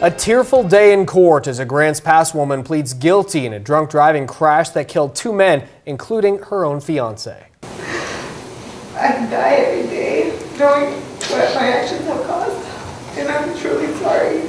A tearful day in court as a Grants Pass woman pleads guilty in a drunk driving crash that killed 2 men, including her own fiance. I die every day knowing what my actions have caused, and I'm truly sorry.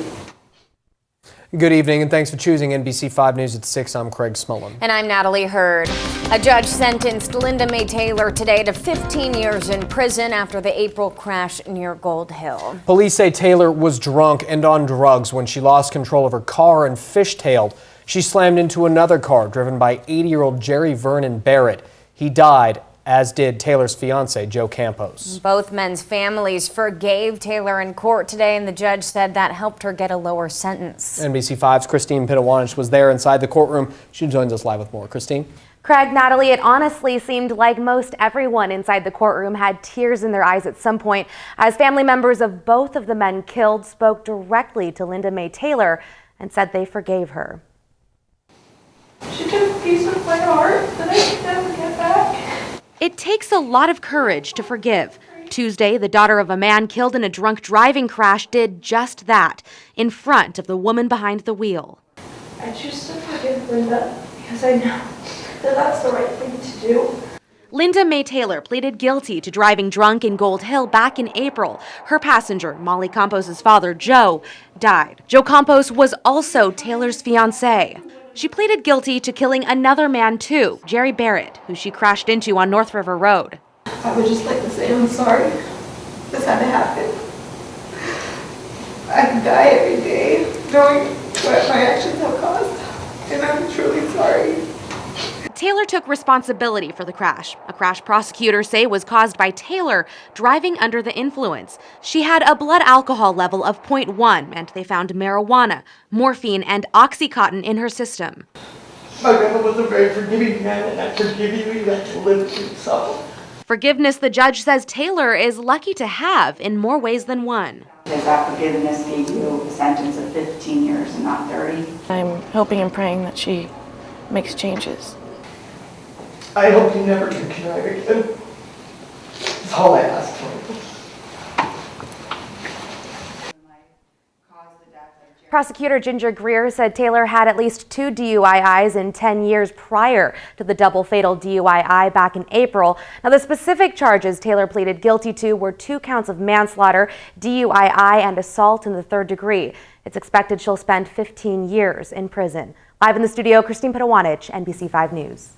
Good evening and thanks for choosing NBC 5 News at 6. I'm Craig Smullen. And I'm Natalie Hurd. A judge sentenced Linda Mae Taylor today to 15 years in prison after the April crash near Gold Hill. Police say Taylor was drunk and on drugs when she lost control of her car and fishtailed. She slammed into another car driven by 80-year-old Jerry Vernon Barrett. He died, as did Taylor's fiance, Joe Campos. Both men's families forgave Taylor in court today, and the judge said that helped her get a lower sentence. NBC 5's Christine Pitawanich was there inside the courtroom. She joins us live with more. Christine? Craig, Natalie, it honestly seemed like most everyone inside the courtroom had tears in their eyes at some point as family members of both of the men killed spoke directly to Linda Mae Taylor and said they forgave her. She took a piece of my heart that I can never get back. It takes a lot of courage to forgive. Tuesday, the daughter of a man killed in a drunk driving crash did just that in front of the woman behind the wheel. I choose to forgive Linda because I know that that's the right thing to do. Linda Mae Taylor pleaded guilty to driving drunk in Gold Hill back in April. Her passenger, Molly Campos' father, Joe, died. Joe Campos was also Taylor's fiancé. She pleaded guilty to killing another man too, Jerry Barrett, who she crashed into on North River Road. I would just like to say I'm sorry. This had to happen. I die every day knowing what my actions have caused, and I'm truly sorry. Taylor took responsibility for the crash. A crash prosecutors say was caused by Taylor driving under the influence. She had a blood alcohol level of 0.1, and they found marijuana, morphine, and Oxycontin in her system. My grandma was a very forgiving man, and I forgive you. You have to live with yourself. Forgiveness, the judge says Taylor is lucky to have in more ways than one. Does that forgiveness give you a sentence of 15 years and not 30? I'm hoping and praying that she makes changes. I hope you never drink and drive again. That's all I ask for. Prosecutor Ginger Greer said Taylor had at least 2 DUIs in 10 years prior to the double fatal DUII back in April. Now, the specific charges Taylor pleaded guilty to were 2 counts of manslaughter, DUII, and assault in the 3rd degree. It's expected she'll spend 15 years in prison. Live in the studio, Christine Pitawanich, NBC 5 News.